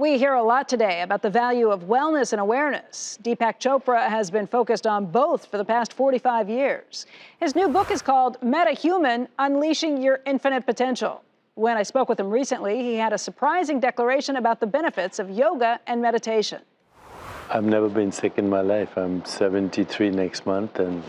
We hear a lot today about the value of wellness and awareness. Deepak Chopra has been focused on both for the past 45 years. His new book is called Metahuman, Unleashing Your Infinite Potential. When I spoke with him recently, he had a surprising declaration about the benefits of yoga and meditation. I've never been sick in my life. I'm 73 next month, and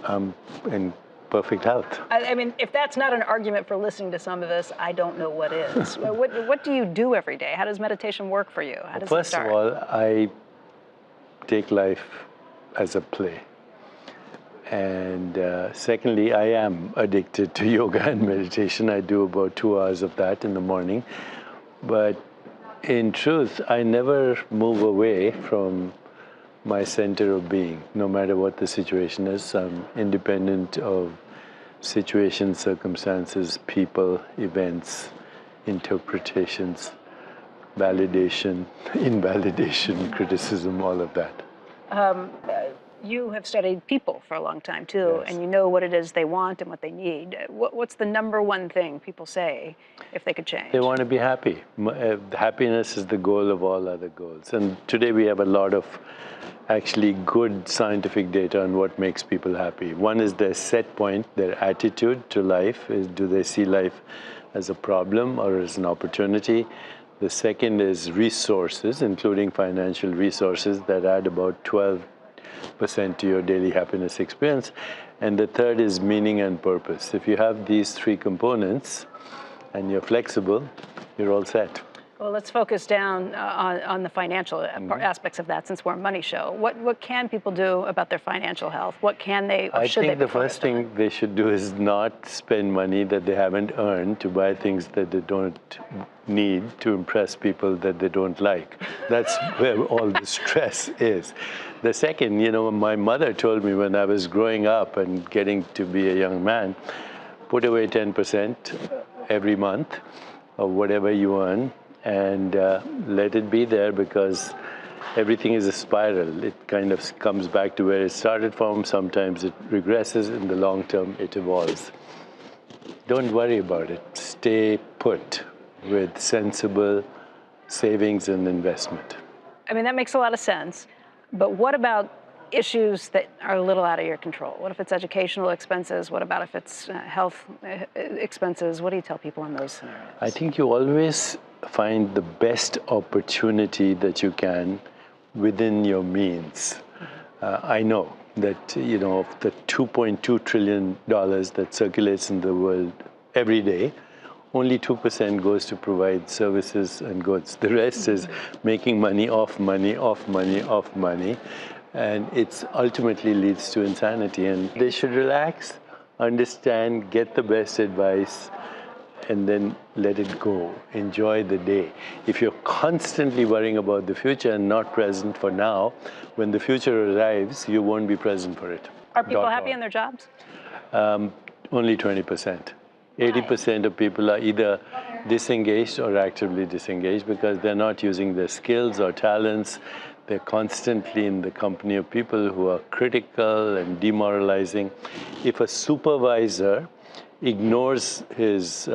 I'm in perfect health. I mean, if that's not an argument for listening to some of this, I don't know what is. What do you do every day? How does meditation work for you? How does it start? First of all, I take life as a play. And secondly, I am addicted to yoga and meditation. I do about 2 hours of that in the morning. But in truth, I never move away from my center of being, no matter what the situation is. I'm independent of situations, circumstances, people, events, interpretations, validation, invalidation, criticism, all of that. You have studied people for a long time, too, Yes. and you know what it is they want and what they need. What's the number one thing people say if they could change? They want to be happy. Happiness is the goal of all other goals. And today we have a lot of actually good scientific data on what makes people happy. One is their set point, their attitude to life. Do they see life as a problem or as an opportunity? The second is resources, including financial resources that add about 12% to your daily happiness experience. And the third is meaning and purpose. If you have these three components and you're flexible, you're all set. Well, let's focus down on the financial aspects of that, since we're a money show. What can people do about their financial health? What can they, or should they be I think the first thing they should do is not spend money that they haven't earned to buy things that they don't need to impress people that they don't like. That's where all the stress is. The second, my mother told me when I was growing up and getting to be a young man, put away 10% every month of whatever you earn, and let it be there, because everything is a spiral. It kind of comes back to where it started from. Sometimes it regresses. In the long term, it evolves. Don't worry about it. Stay put with sensible savings and investment. I mean, that makes a lot of sense. But what about issues that are a little out of your control? What if it's educational expenses? What about if it's health expenses? What do you tell people in those scenarios? I think you always find the best opportunity that you can within your means. I know that, of the $2.2 trillion that circulates in the world every day, only 2% goes to provide services and goods. The rest is making money off money, off money, off money. And it ultimately leads to insanity. And they should relax, understand, get the best advice, and then let it go. Enjoy the day. If you're constantly worrying about the future and not present for now, when the future arrives, you won't be present for it. Are people happy in their jobs? Only 20%. 80% of people are either disengaged or actively disengaged because they're not using their skills or talents. They're constantly in the company of people who are critical and demoralizing. If a supervisor ignores his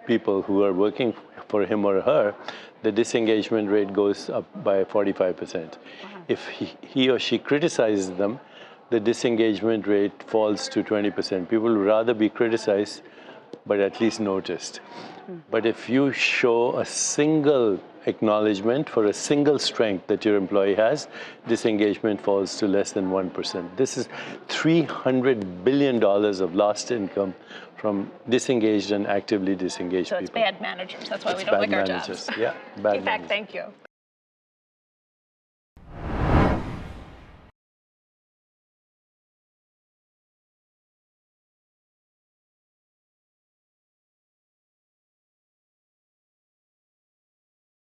people who are working for him or her, the disengagement rate goes up by 45%. If he or she criticizes them, the disengagement rate falls to 20%. People would rather be criticized, but at least noticed. But if you show a single acknowledgement for a single strength that your employee has, disengagement falls to less than 1%. This is $300 billion of lost income from disengaged and actively disengaged people. So it's bad managers. That's why we don't like our jobs. Yeah, bad managers. Deepak, thank you.